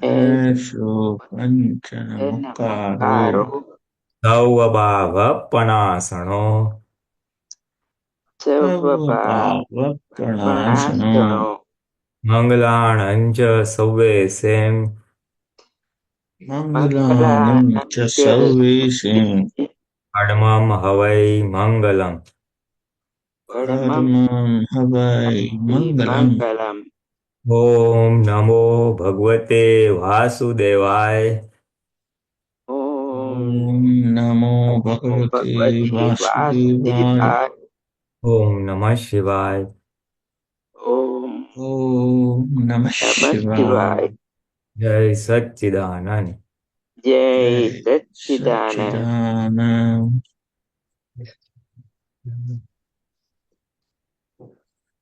Esho Panchanamukkaro Sauvabhava Sarvabhavapanasano Mangalananja Savesem Mangalanam cha Sarvesam Adamam Havai Mangalam. Paramam Havai Mangalam Om Namo Bhagavate Vasudevaya. Om Namo Bhagavate Vasudevaya Om Namah Shivaya. Om Namah Shivaya Jai Satchidanand. Jai Satchidanand.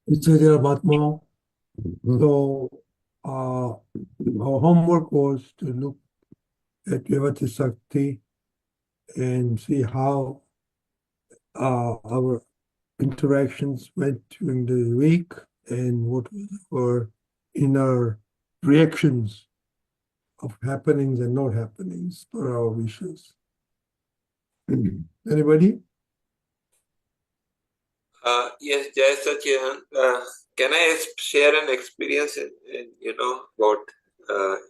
Ichajara Batma. So, our homework was to look at Vyavasthit Shakti and see how our interactions went during the week and what were inner reactions of happenings and not happenings for our wishes. Anybody? Yes, Jai Sachidan. Can I share an experience about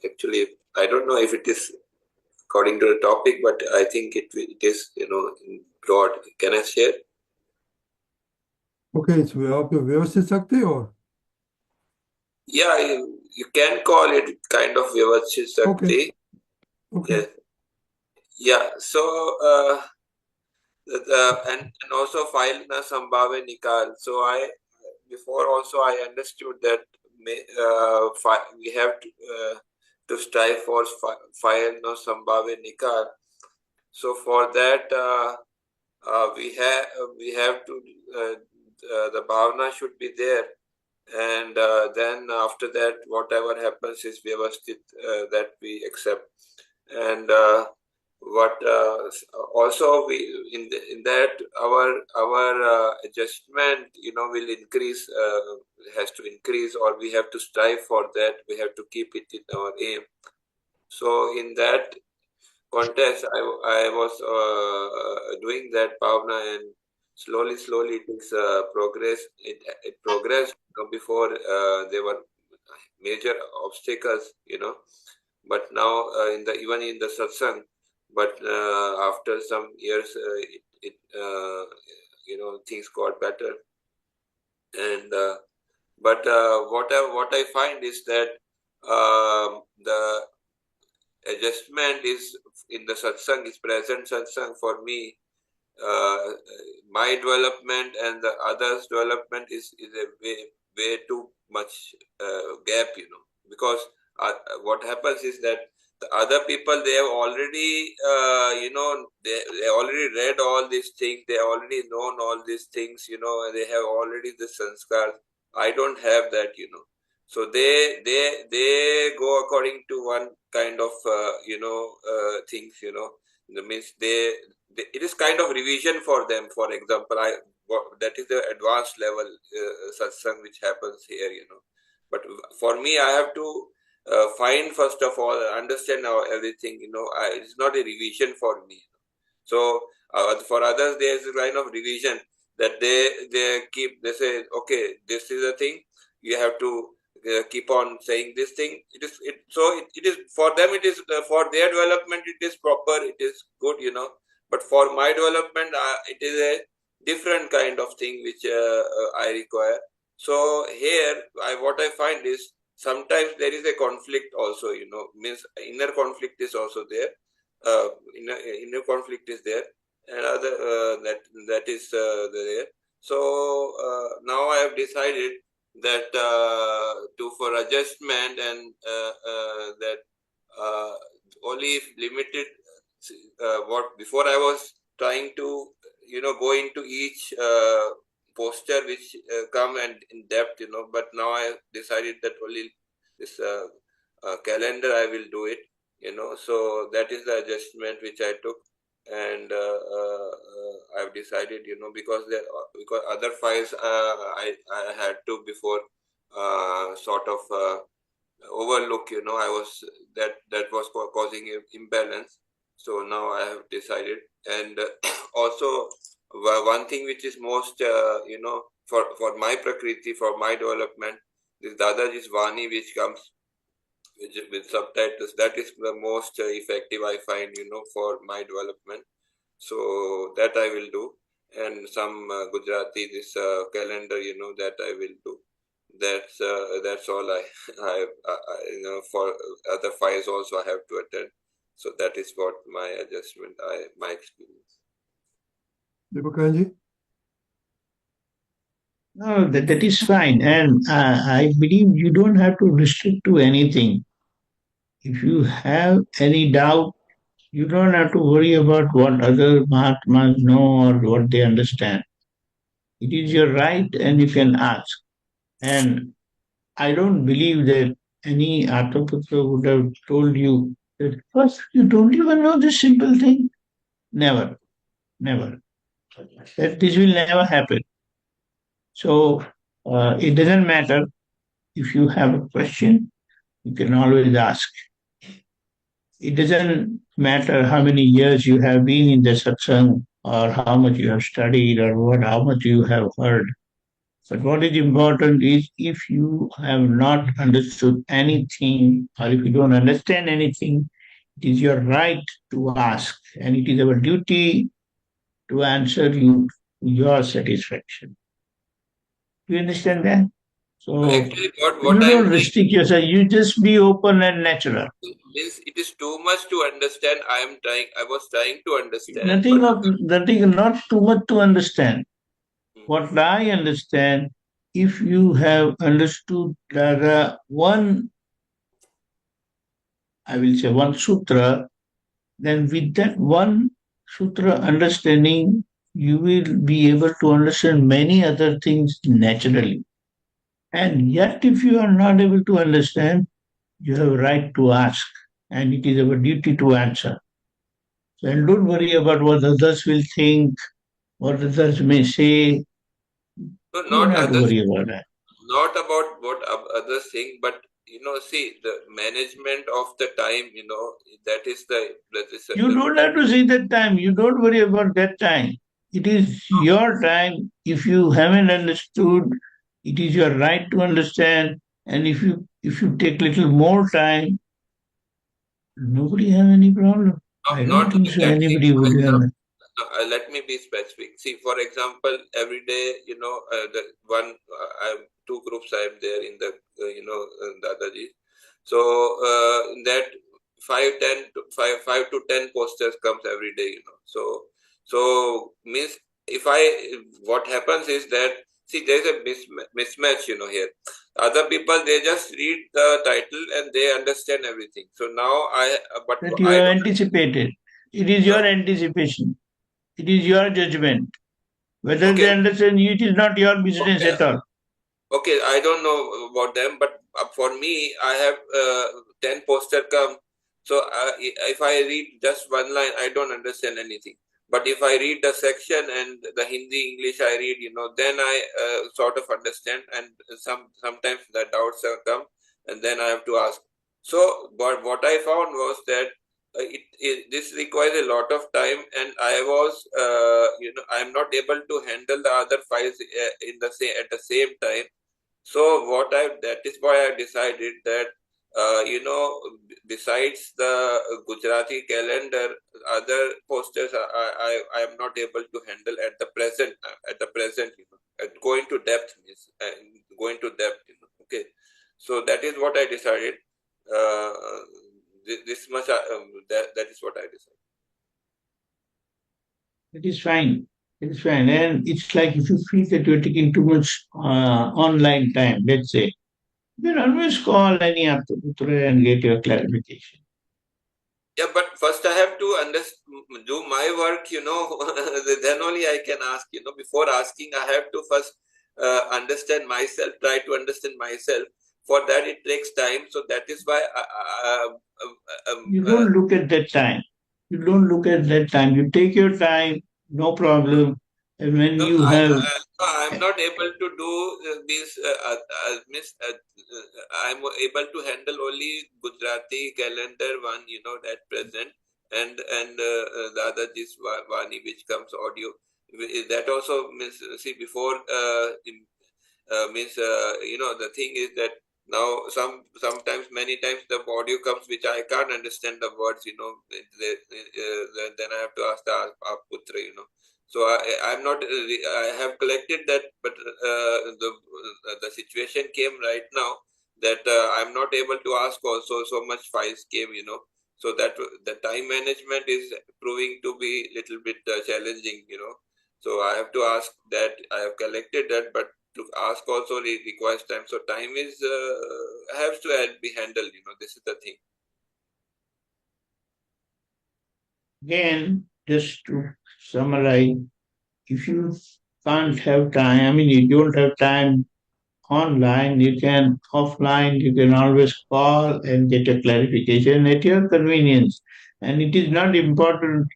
actually, I don't know if it is according to the topic, but I think it is, in broad. Can I share? Okay, so we have Vyavasthit Shakti or? Yeah, you can call it kind of Vyavasthit Shakti. Okay. Yes. Yeah, so and also file na sambhave nikal. So before also I understood that we have to strive for file no sambhave nikal. So for that we have to the bhavana should be there, and then after that whatever happens is Vyavasthit that we accept. And what also we in that our adjustment will increase, has to increase, or we have to strive for that. We have to keep it in our aim. So in that context, I was doing that bhavana, and slowly it is progress. It progressed before there were major obstacles, but now even in the satsang, but after some years things got better. And but what I find is that the adjustment is in the satsang, is present satsang for me. My development and the others' development is a way too much gap, because what happens is that the other people, they have already they already read all these things, they already known all these things, and they have already the sanskar. I don't have that, so they go according to one kind of things, that means it is kind of revision for them. For example, that is the advanced level satsang which happens here, but for me I have to find, first of all, understand everything, it's not a revision for me. So for others there is a kind of revision that they say, okay, this is a thing, you have to keep on saying this thing. It is for them, it is for their development, it is proper, it is good, but for my development it is a different kind of thing which I require. So here what I find is sometimes there is a conflict also, means inner conflict is also there. Inner conflict is there, and other that is there. So now I have decided that for adjustment, and that only limited. What before I was trying to go into each posture which come and in depth, but now I have decided that only this calendar I will do it, so that is the adjustment which I took. And I've decided, because other files I had to before sort of overlook, I was that was causing imbalance. So now I have decided, and also one thing which is most, for my prakriti, for my development, this Dadaji's Vani which comes with subtitles, that is the most effective I find, for my development. So that I will do, and some Gujarati this calendar, that I will do. That's all for other files also I have to attend. So that is what my adjustment, my experience. Deepakanandji? No, that is fine. And I believe you don't have to restrict to anything. If you have any doubt, you don't have to worry about what other Mahatmas know or what they understand. It is your right and you can ask. And I don't believe that any Atmaputra would have told you that first you don't even know this simple thing. Never, never. That this will never happen. So it doesn't matter if you have a question, you can always ask. It doesn't matter how many years you have been in the satsang or how much you have studied or how much you have heard. But what is important is if you have not understood anything or if you don't understand anything, it is your right to ask and it is our duty to answer you to your satisfaction. Do you understand that? So Actually, what you I am don't trying restrict yourself, you just be open and natural. means it is too much to understand. I was trying to understand, Nothing but of nothing, not too much to understand. What I understand, if you have understood one, I will say one sutra, then with that one sutra understanding, you will be able to understand many other things naturally. And yet, if you are not able to understand, you have a right to ask, and it is our duty to answer. So, and don't worry about what others will think, what others may say. no, You don't not have to others, worry about that. not about what others think, but see the management of the time. That is You don't have to see that time. You don't worry about that time. It is your time. If you haven't understood, it is your right to understand. And if you take little more time, nobody have any problem. I don't not think like so. that. See, Anybody for would have. example, let me be specific. See, for example, every day, the one, two groups I am there in the, Dadaji. So in that 5 to 10 posters comes every day, So means what happens is that, see, there's a mismatch, here. Other people, they just read the title and they understand everything. So now but That you I have don't. anticipated. It is your Huh? anticipation. It is your judgment. Whether Okay, they understand you, it is not your business okay, at all. okay. I don't know about them, but for me, I have 10 poster come. So if I read just one line, I don't understand anything. But if I read the section and the Hindi English I read, then I sort of understand. And sometimes the doubts have come, and then I have to ask. So, but what I found was that this requires a lot of time, and I was, I'm not able to handle the other files in the same at the same time. So that is why I decided that, besides the Gujarati calendar, other posters I am not able to handle at the present. Going to depth means going to depth. Okay, so that is what I decided. Uh, this much. That is what I decided. It is fine. It is fine. And it's like if you feel that you're taking too much online time, let's say, you can always call any Aptap and get your clarification. Yeah, but first I have to do my work, then only I can ask, before asking, I have to first understand myself, try to understand myself. For that, it takes time. So that is why You don't look at that time. You don't look at that time. You take your time, no problem. And when No, you have, I'm not able to do this. I'm able to handle only Gujarati calendar one, that present, and the other this Vani which comes audio. That also means, see, before means, the thing is that now sometimes many times the audio comes which I can't understand the words, then I have to ask the putra, so I'm not I have collected that, but the situation came right now that I'm not able to ask also, so much files came, so that the time management is proving to be little bit challenging, so I have to ask that. I have collected that, but to ask also requires time. So time is has to be handled. This is the thing. again, just to summarize, if you can't have time, I mean, you don't have time online, you can offline, you can always call and get a clarification at your convenience. And it is not important.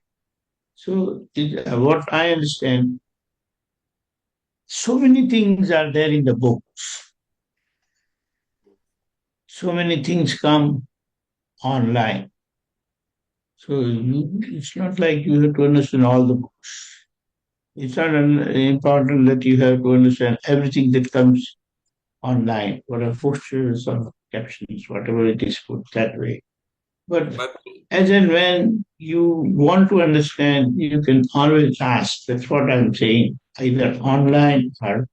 So, what I understand, so many things are there in the books. So many things come online. So, it's not like you have to understand all the books. It's not important that you have to understand everything that comes online, whatever postures or captions, whatever it is put that way. But But as and when you want to understand, you can always ask. That's what I'm saying. Either online or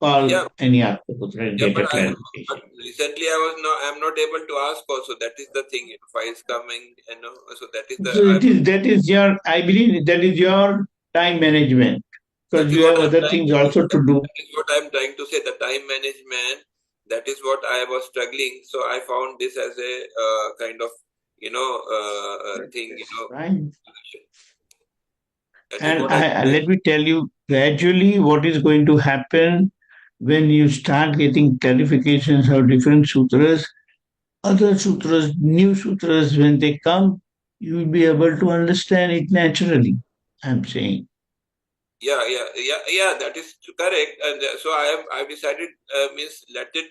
yeah, call any Aptap and yeah, get a but clarification. recently I'm not able to ask also. That is the thing. Files coming, so that is the So it is that is your, I believe that is your time management, that because is you what have I'm other trying things to also to do. that is what I'm trying to say. The time management. That is what I was struggling. So I found this as a kind of thing. That's fine. That is And what I. let me tell you gradually what is going to happen when you start getting clarifications of different sutras, other sutras, new sutras, when they come, you will be able to understand it naturally. I'm saying. Yeah. That is correct. And so I've decided means let it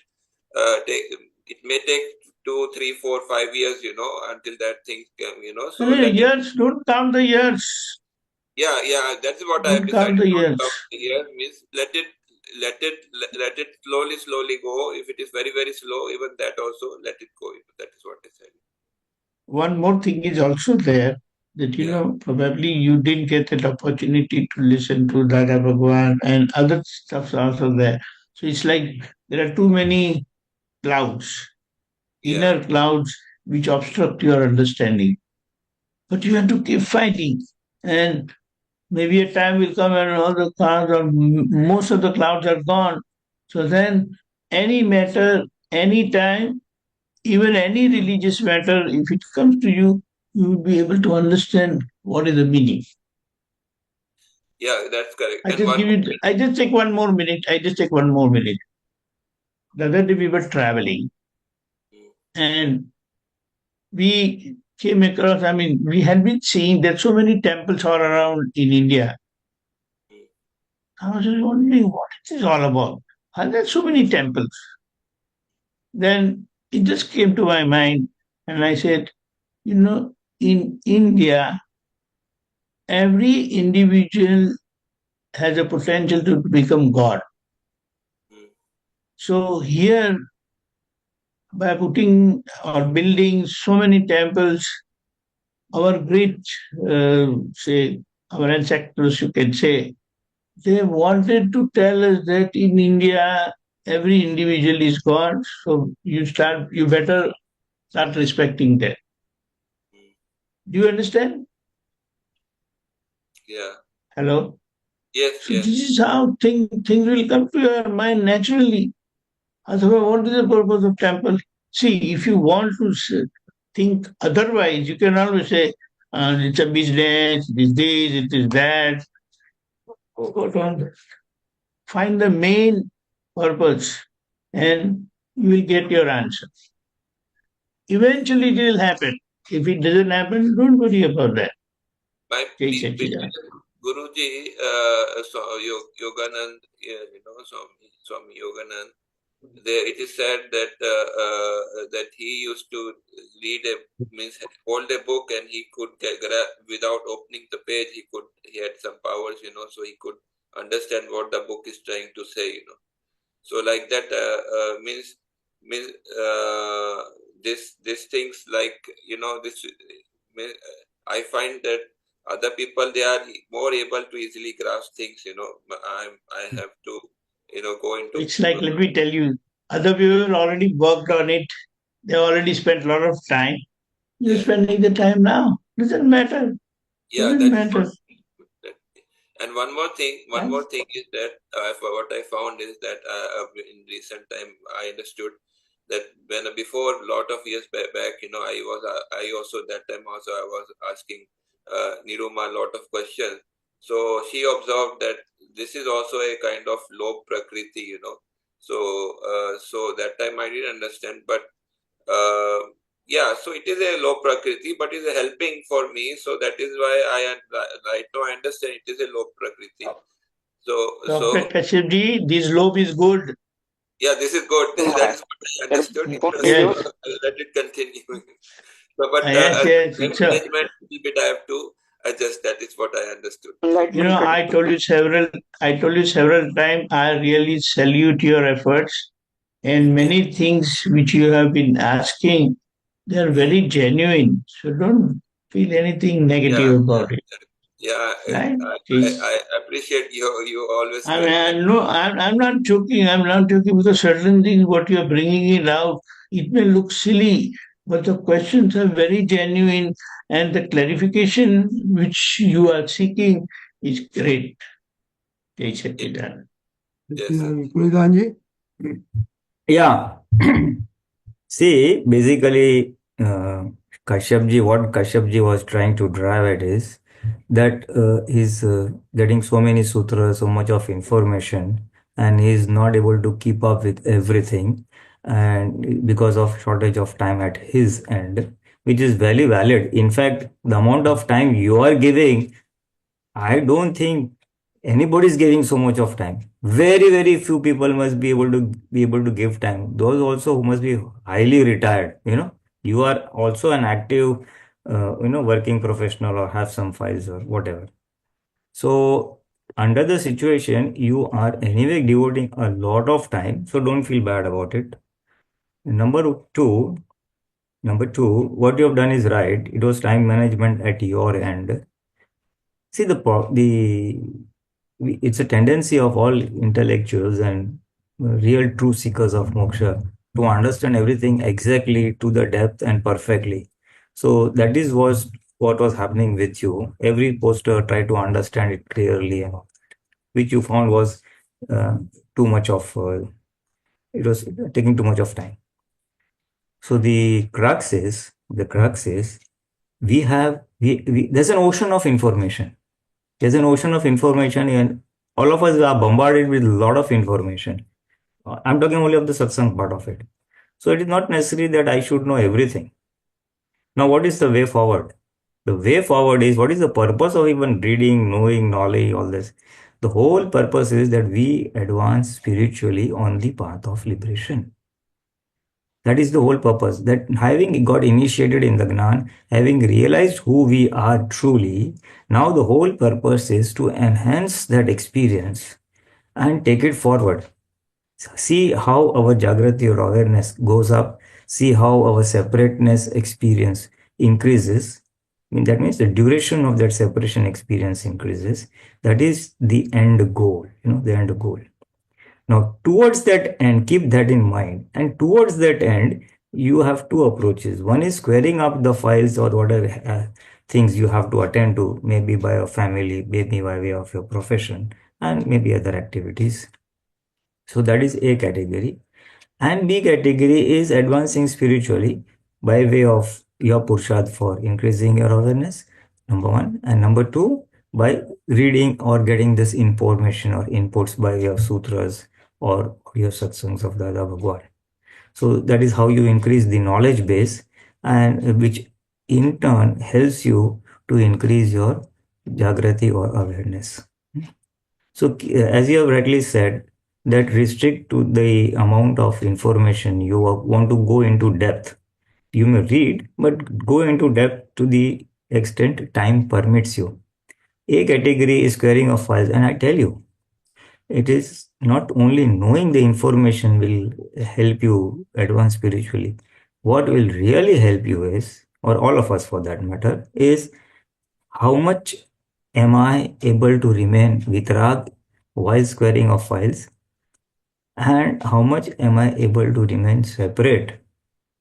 take. It may take 2, 3, 4, 5 years, until that thing come, So Hey, let it. years, don't count the years. Yeah. That's what I have Don't count decided. the Don't years. count the year. Means let it slowly go. If it is very very slow, even that also let it go. That is what I said. One more thing is also there that Yeah. probably you didn't get that opportunity to listen to Dada Bhagwan and other stuff's also there. So it's like there are too many clouds, Yeah. inner clouds which obstruct your understanding. But you have to keep fighting. And maybe a time will come when all the clouds or most of the clouds are gone. So then any matter, any time, even any religious matter, if it comes to you, you will be able to understand what is the meaning. Yeah. That's correct. I And just one give more you, I just take one more minute. I just take one more minute. The other day we were traveling thing. and we came across, I mean, we had been seeing that so many temples all around in India. Mm. I was just wondering what it is all about. And there's so many temples. Then it just came to my mind and I said, in India, every individual has a potential to become God. Mm. So here, by putting or building so many temples, our great, say, our ancestors, you can say, they wanted to tell us that in India, every individual is God. So you better start respecting that. Mm. Do you understand? Yeah. Hello? Yes. So Yes. this is how things will come to your mind naturally. Otherwise, what is the purpose of temple? See, if you want to think otherwise, you can always say, it's a business, it is this, it is that. Go on. Find the main purpose and you will get your answer. Eventually, it will happen. If it doesn't happen, don't worry about that. My Jai Satchidanand. Guruji, so Yoganand, Swami Yoganand, there it is said that that he used to means hold a book and he could without opening the page, he had some powers, so he could understand what the book is trying to say, So like that means this things like this. I find that other people, they are more able to easily grasp things. I have to go into. It's like, let me tell you, other people already worked on it. They already spent a lot of time. You're spending the time now. Doesn't matter. Yeah, Doesn't matter. And one more thing is that what I found is that in recent time I understood that before a lot of years back, I also that time also I was asking Niruma a lot of questions. So she observed that this is also a kind of low prakriti, So that time I didn't understand, but so it is a low prakriti, but it is helping for me. So that is why right now I understand it is a low prakriti. Dr. Kashyapji, this lobe is good. Yeah, this is good. That is what I understood. Yes. Let it continue. But yes. management bit I have to adjust. That is what I understood. I told you several times, I really salute your efforts, and many things which you have been asking, they are very genuine. So don't feel anything negative about it. Yeah, right? I appreciate you always. I'm not joking. I'm not joking because certain things what you are bringing it out, it may look silly, but the questions are very genuine, and the clarification which you are seeking is great. Pulinanandji? Yeah. See, basically, Kashyapji, what Kashyapji was trying to drive at is that he's getting so many sutras, so much of information, and he's not able to keep up with everything, and because of shortage of time at his end, which is very valid. In fact, the amount of time you are giving, I don't think anybody is giving so much of time. Very, very few people must be able to give time. Those also who must be highly retired. You are also an active, working professional or have some files or whatever. So under the situation, you are anyway devoting a lot of time. So don't feel bad about it. Number two, what you have done is right. It was time management at your end. See it's a tendency of all intellectuals and real true seekers of moksha to understand everything exactly to the depth and perfectly. So that is what was happening with you. Every poster tried to understand it clearly, and which you found was too much of it was taking too much of time. So the crux is there's an ocean of information. There's an ocean of information, and all of us are bombarded with a lot of information. I'm talking only of the satsang part of it. So it is not necessary that I should know everything. Now, what is the way forward? The way forward is, what is the purpose of even reading, knowing, knowledge, all this? The whole purpose is that we advance spiritually on the path of liberation. That is the whole purpose. That having got initiated in the Gyan, having realized who we are truly, now the whole purpose is to enhance that experience and take it forward. See how our Jagrati or awareness goes up. See how our separateness experience increases. That means the duration of that separation experience increases. That is the end goal, the end goal. Now, towards that end, keep that in mind. And towards that end, you have two approaches. One is squaring up the files or whatever things you have to attend to, maybe by your family, maybe by way of your profession, and maybe other activities. So that is A category. And B category is advancing spiritually by way of your Purusharth for increasing your awareness, number one. And number two, by reading or getting this information or inputs by your sutras or your satsangs of Dada Bhagwan. So that is how you increase the knowledge base, and which in turn helps you to increase your Jagrati or awareness. So, as you have rightly said, that restrict to the amount of information you want to go into depth. You may read, but go into depth to the extent time permits you. A category is querying of files, and I tell you, it is not only knowing the information will help you advance spiritually. What will really help you is, or all of us for that matter, is how much am I able to remain vitrag while squaring of files, and how much am I able to remain separate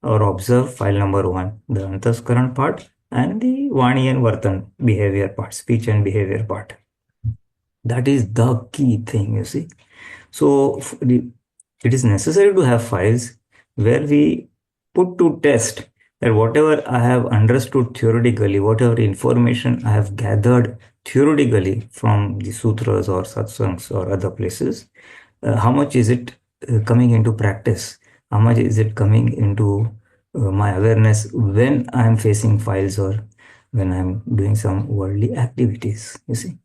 or observe file number one, the antaskaran part, and the Vani and Vartan behavior part, speech and behavior part. That is the key thing, you see. So it is necessary to have files where we put to test that whatever I have understood theoretically, whatever information I have gathered theoretically from the sutras or satsangs or other places, how much is it coming into practice? How much is it coming into my awareness when I am facing files or when I am doing some worldly activities, you see.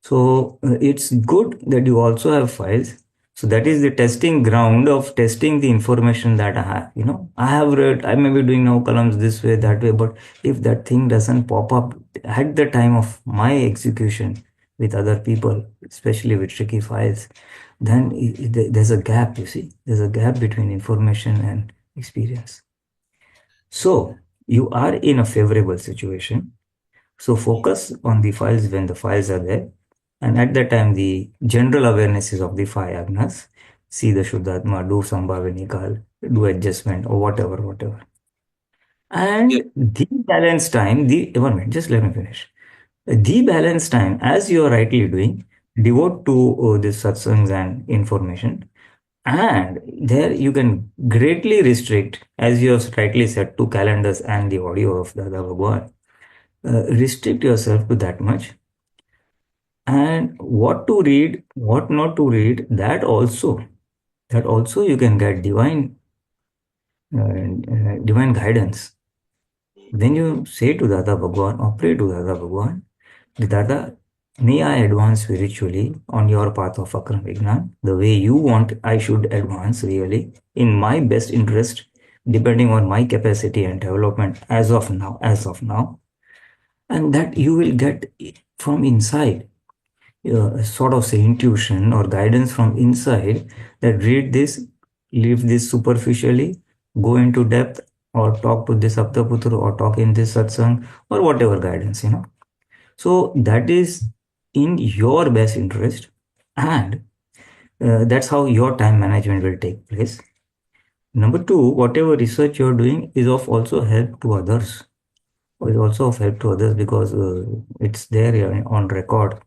So it's good that you also have files. So that is the testing ground of testing the information that I have. You know, I have read, I may be doing now columns this way, that way, but if that thing doesn't pop up at the time of my execution with other people, especially with tricky files, then there's a gap, you see. There's a gap between information and experience. So you are in a favorable situation. So focus on the files when the files are there. And at that time, the general awareness is of the five agnas. See the Shuddhatma, do Sambhavi Nikal, do adjustment or whatever. And the balance time, one minute, just let me finish. The balance time, as you are rightly doing, devote to the satsangs and information. And there you can greatly restrict, as you have rightly said, to calendars and the audio of Dada Bhagwan. Restrict yourself to that much. And what to read, what not to read, that also you can get divine guidance. Then you say to Dada Bhagwan or pray to Dada Bhagwan, Dada, may I advance spiritually on your path of Akram Vignan, the way you want I should advance really, in my best interest, depending on my capacity and development as of now. And that you will get from inside, sort of say intuition or guidance from inside, that read this, leave this superficially, go into depth, or talk to this Aptap or talk in this satsang or whatever guidance, you know. So that is in your best interest, and that's how your time management will take place. Number two, whatever research you're doing is of also help to others, or is also of help to others because it's there on record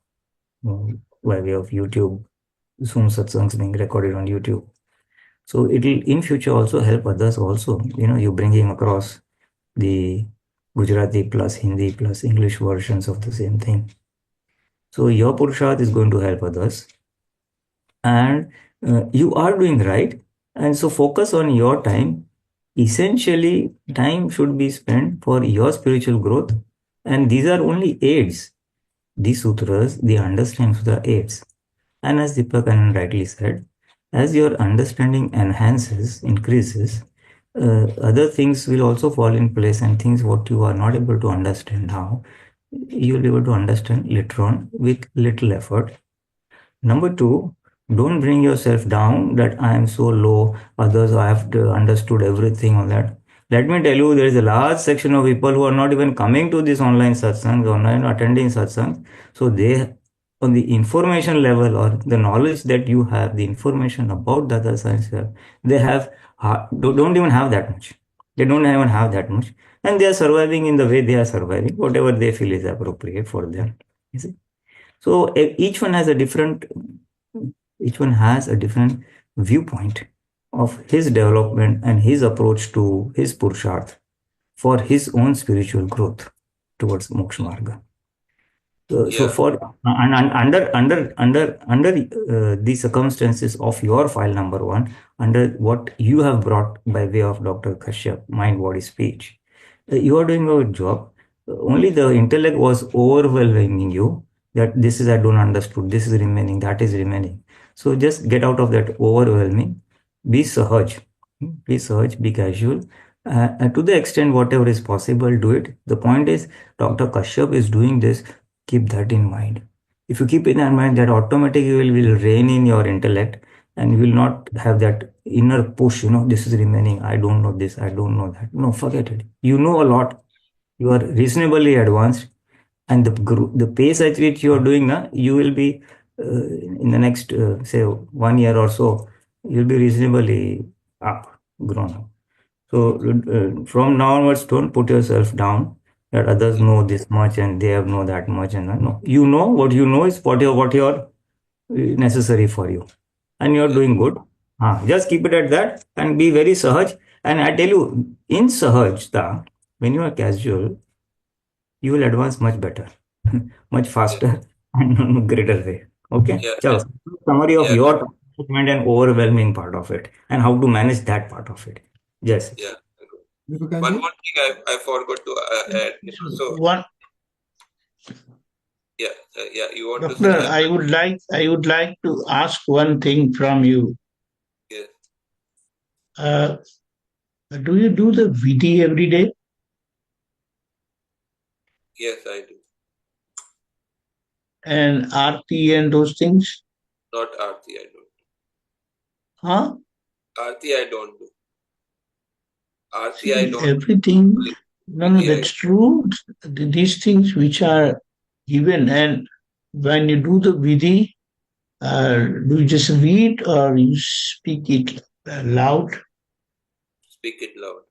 by way of YouTube. Zoom satsangs being recorded on YouTube. So it will in future also help others also. You know, you bringing across the Gujarati plus Hindi plus English versions of the same thing. So your Purusharth is going to help others. And you are doing right. And so focus on your time. Essentially, time should be spent for your spiritual growth. And these are only aids. These sutras, the understanding sutra aids. And as Deepakanand rightly said, as your understanding enhances, increases, other things will also fall in place, and things what you are not able to understand now, you will be able to understand later on with little effort. Number two, don't bring yourself down that I am so low, others I have understood everything on that. Let me tell you, there is a large section of people who are not even coming to this online satsangs, online attending satsangs. So they, on the information level or the knowledge that you have, the information about Dada science, they don't even have that much. They don't even have that much, and they are surviving in the way they are surviving, whatever they feel is appropriate for them. You see, so each one has a different viewpoint of his development and his approach to his purusharth for his own spiritual growth towards moksha marga. So for under the circumstances of your file number one, under what you have brought by way of Dr. Kashyap, mind, body, speech, you are doing a good job. only the intellect was overwhelming you, that this is I don't understood, this is remaining, that is remaining. So just get out of that overwhelming. Be sahaj, be sahaj, be casual. And to the extent whatever is possible, do it. The point is, Dr. Kashyap is doing this. Keep that in mind. If you keep in mind, that automatically will reign in your intellect, and you will not have that inner push. This is remaining. I don't know this. I don't know that. No, forget it. You know a lot. You are reasonably advanced, and the pace at which you are doing now, you will be in the next say 1 year or so, you'll be reasonably up, grown up. So from now onwards, don't put yourself down that others know this much and they have know that much, and no, you know what you know is what you're necessary for you, and you're doing good. Just keep it at that and be very sahaj. And I tell you, in sahajta, when you are casual, you will advance much better, much faster, and in a greater way. Okay? Yeah, Chalo. Summary of yeah, your segment and overwhelming part of it, and how to manage that part of it. Yes. yeah. One Deepakanji? more thing I forgot to add. So One, yeah, you want to Doctor, say? I would like to ask one thing from you. Yes, Uh, do you do the Vidhi every day? yes, I do. And Aarti and those things? Not Aarti, I don't. Huh? Aarti, I don't do. Aarti, I See, don't. everything, no, Vidhi, that's true. These things which are given, and when you do the Vidhi, do you just read or you speak it loud? speak it loud.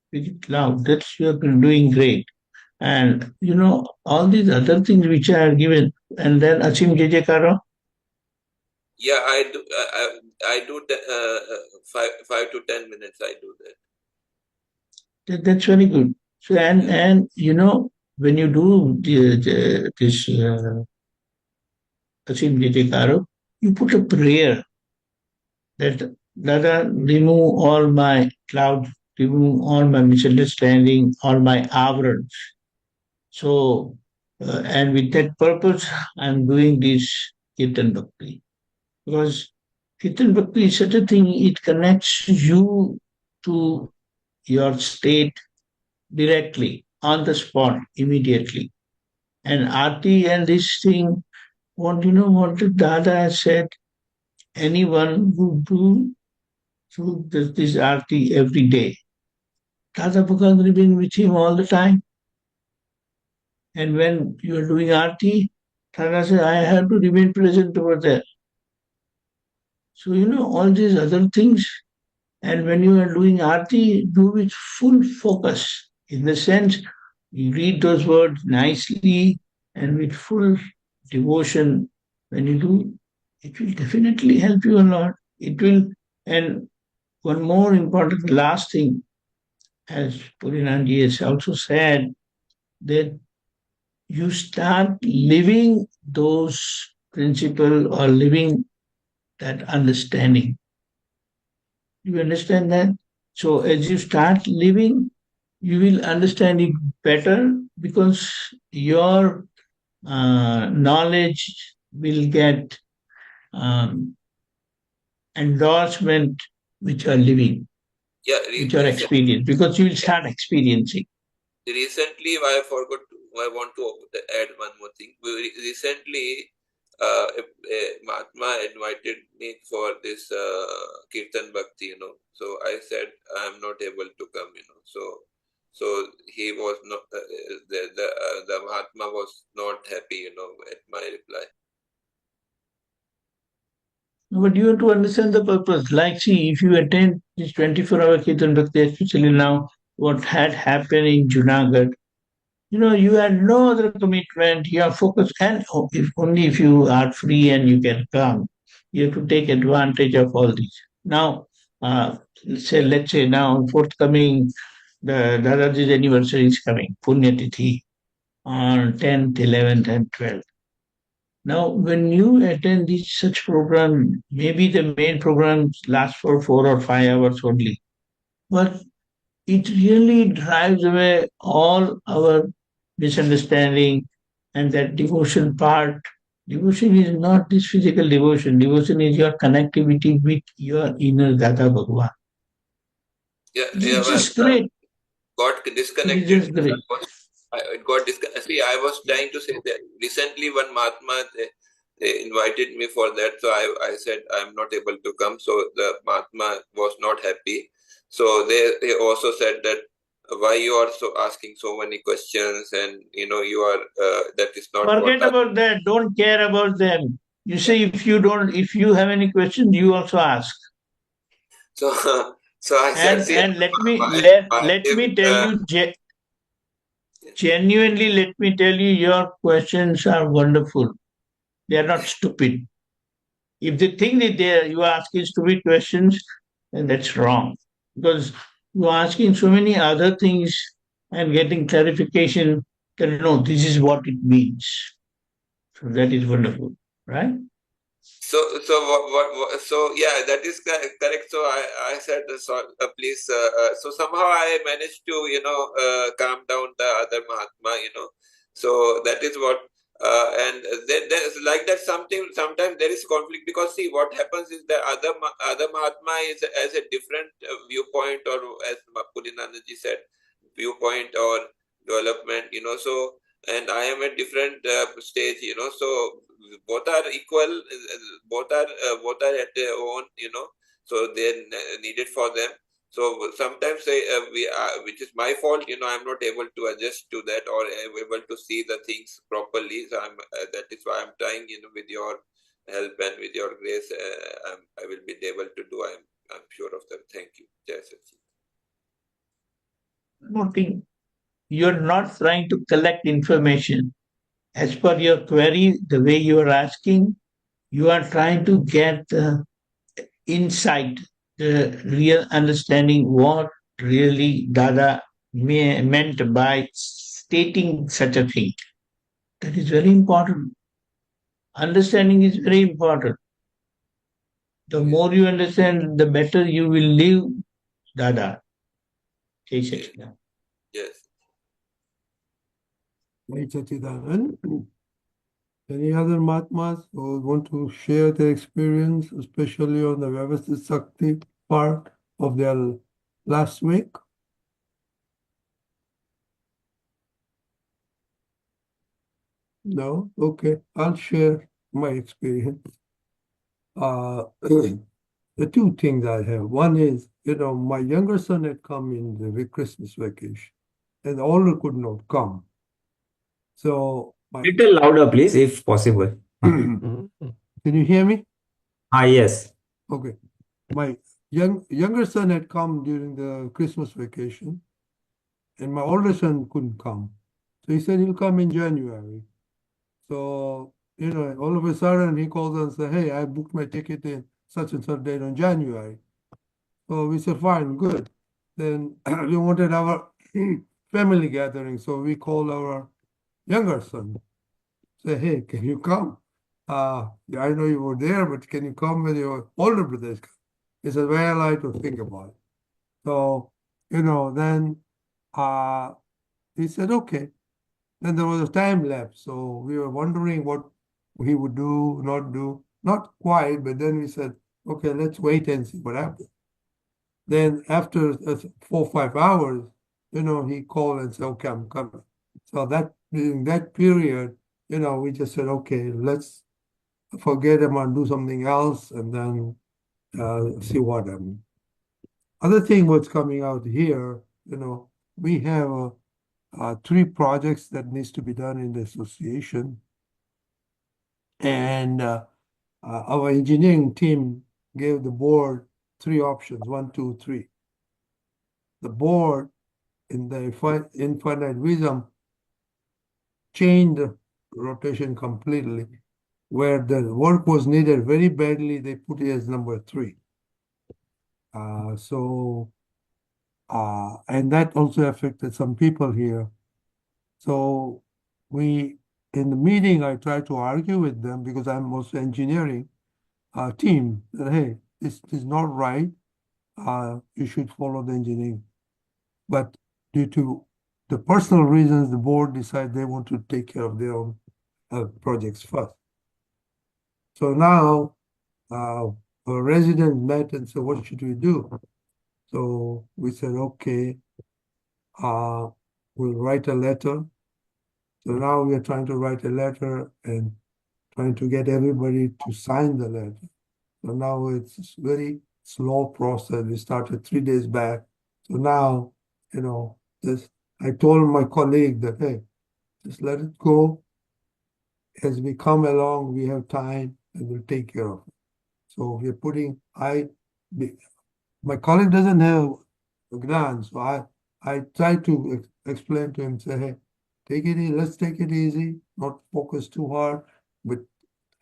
Speak it loud. That's you're doing great. And all these other things which are given, and then Achim JJ Karo. Yeah, I do. I do 5 to 10 minutes. I do that. That's very good. So and when you do this Achim JJ Karo, you put a prayer that Dada, remove all my clouds, remove all my misunderstanding, all my avarance. So, and with that purpose, I'm doing this Kirtan Bhakti. Because Kirtan Bhakti is such a thing, it connects you to your state directly, on the spot, immediately. And Aarti and this thing, what the Dada has said, anyone who do this Aarti every day, Dada Bhagwan will be with him all the time. And when you are doing Aarti, Dada says, I have to remain present over there. So, all these other things. And when you are doing Aarti, do with full focus. In the sense, you read those words nicely and with full devotion. When you do, it will definitely help you a lot. It will, and one more important last thing, as Pulinanandji has also said, that you start living those principles or living that understanding. You understand that? So as you start living, you will understand it better because your knowledge will get um, endorsement which are living, Yeah, which are experienced, because you will start experiencing. recently, I want to add one more thing. Recently, Mahatma invited me for this Kirtan Bhakti, So I said I'm not able to come, So he was not, the Mahatma was not happy, at my reply. But you have to understand the purpose. Like, see, if you attend this 24-hour Kirtan Bhakti, especially now, what had happened in Junagadh, you had no other commitment, you are focused, and if only if you are free and you can come, you have to take advantage of all these. Now, let's say now, forthcoming, the Dadaji's anniversary is coming, Punya Tithi, on 10th, 11th, and 12th. Now, when you attend such program, maybe the main programs last for 4 or 5 hours only. But it really drives away all our misunderstanding and that devotion part. Devotion is not this physical devotion. Devotion is your connectivity with your inner Dada Bhagwan. Yeah, It's just great. got It disconnected. is just great. It got disconnected. See, I was trying to say that recently one Mahatma, they invited me for that. So I said, I'm not able to come. So the Mahatma was not happy. So they also said that why you are so asking so many questions, and you are that is not Forget what I. about that. Don't care about them. You say if you have any questions, you also ask. So so I said, see, And let I me live, tell you genuinely, let me tell you, your questions are wonderful. They are not stupid. If they think that you are asking stupid questions, then that's wrong. Because you are asking so many other things and getting clarification that no, this is what it means. So that is wonderful, right? So so yeah, that is correct. So I said, please. So somehow I managed to calm down the other Mahatma. So that is what. And there's like that something. Sometimes there is conflict because see what happens is the other Mahatma is as a different viewpoint, or as Pulinanandji said, viewpoint or development. So and I am at different stage. So both are equal, both are at their own, so they're needed for them. So sometimes which is my fault, I'm not able to adjust to that, or I'm able to see the things properly. So that is why I'm trying, with your help and with your grace, I will be able to do. I'm sure of that. Thank you. Jai Sachin. No thing. You're not trying to collect information. As per your query, the way you are asking, you are trying to get the insight, the real understanding what really Dada meant by stating such a thing. That is very important. Understanding is very important. The more you understand, the better you will live Dada. Jai Satchidanand. Yes. Jai Satchidanand. Any other Mahatmas who want to share their experience, especially on the Vyavasthit Shakti part of their last week? No? Okay, I'll share my experience. The two things I have. One is, my younger son had come in the Christmas vacation, and the older could not come. So Little louder, please, if possible. can you hear me? Yes. Okay. My younger son had come during the Christmas vacation, and my older son couldn't come. So he said he'll come in January. So, all of a sudden he calls and says, hey, I booked my ticket in such and such date on January. So we said, fine, good. Then we wanted our family gathering. So we called our younger son. Say, hey, can you come? Yeah, I know you were there, but can you come with your older brothers? He said, well, I have to think about it. So, then he said, okay. Then there was a time lapse. So we were wondering what he would do, not do. Not quite, but then we said, okay, let's wait and see what happens. Then after 4 or 5 hours, he called and said, okay, I'm coming. So during that period, we just said, okay, let's forget him and do something else and then see what happens. Other thing what's coming out here, we have 3 projects that needs to be done in the association. And our engineering team gave the board 3 options, 1, 2, 3. The board in the infinite wisdom changed the rotation completely. Where the work was needed very badly, they put it as number 3. And that also affected some people here. So in the meeting, I tried to argue with them because I'm also engineering team that, hey, this is not right. You should follow the engineering. but due to the personal reasons, the board decided they want to take care of their own projects first. So now a resident met and said, what should we do? So we said, okay, we'll write a letter. So now we are trying to write a letter and trying to get everybody to sign the letter. So now it's very slow process. We started 3 days back. So now, I told my colleague that, hey, just let it go. As we come along, we have time and we'll take care of it. So we're putting, my colleague doesn't have Gyan, so I try to explain to him, say, hey, take it easy, let's take it easy, not focus too hard, but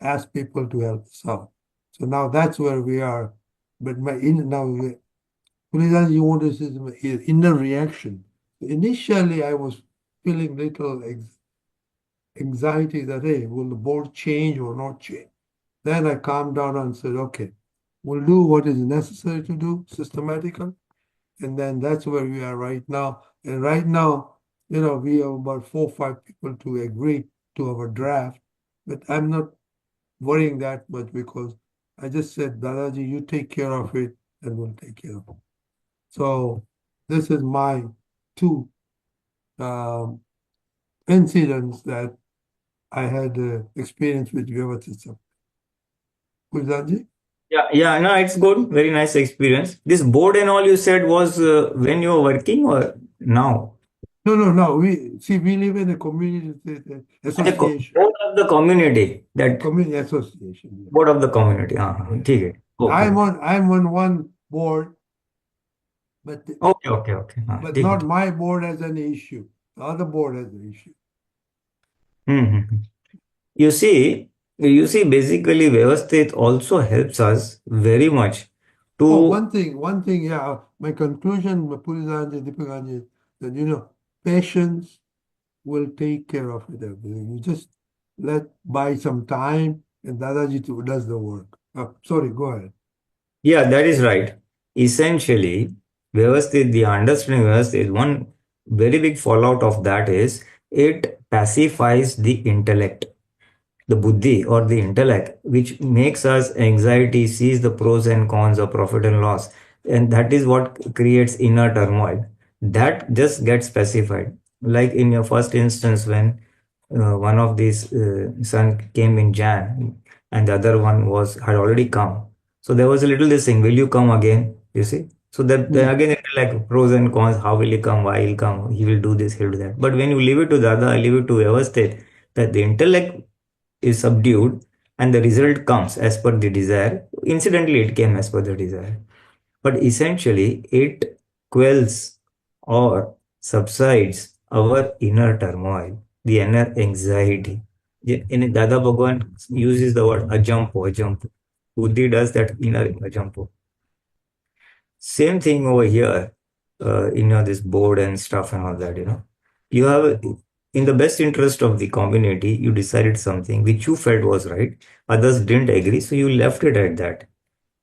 ask people to help us out. So now that's where we are. But Pulinanandji, you want to see my inner reaction. Initially, I was feeling little anxiety that, hey, will the board change or not change? Then I calmed down and said, okay, we'll do what is necessary to do systematically. And then that's where we are right now. And right now, we have about 4 or 5 people to agree to our draft. But I'm not worrying that much because I just said, Dadaji, you take care of it and we'll take care of it. So this is my 2 incidents that I had experience with Vyavasthit Shakti. Pulinanandji? Yeah, no, it's good. Very nice experience. This board and all you said was when you were working or now? No. We live in a community association. Board of the community. That Community association. Yeah. board of the community. Okay. I'm on one board, but Okay. but not my board has an issue. The other board has an issue. Mm-hmm. You see, basically, Vyavasthit also helps us very much to. One thing, yeah. My conclusion, Pulinanandji Deepakanandji, that patience will take care of it. Everything. You just buy some time, and Dadaji does the work. Sorry, go ahead. Yeah, that is right. Essentially, Vyavasthit, the understanding Vyavasthit, one very big fallout of that is it pacifies the intellect, the buddhi or the intellect, which makes us anxiety, sees the pros and cons of profit and loss. And that is what creates inner turmoil. That just gets specified. Like in your first instance, when one of these son came in Jan and the other one had already come. So there was a little this thing, will you come again? You see? So that again, it's like pros and cons. How will he come? Why he'll come? He will do this, he'll do that. But when you leave it to Dada, leave it to Vyavasthit, that the intellect is subdued and the result comes as per the desire. Incidentally, it came as per the desire. But essentially, it quells or subsides our inner turmoil, the inner anxiety. In Dada Bhagwan uses the word ajampo. Buddhi does that inner ajampo. Same thing over here, this board and stuff and all that, You have, in the best interest of the community, you decided something which you felt was right. Others didn't agree, so you left it at that.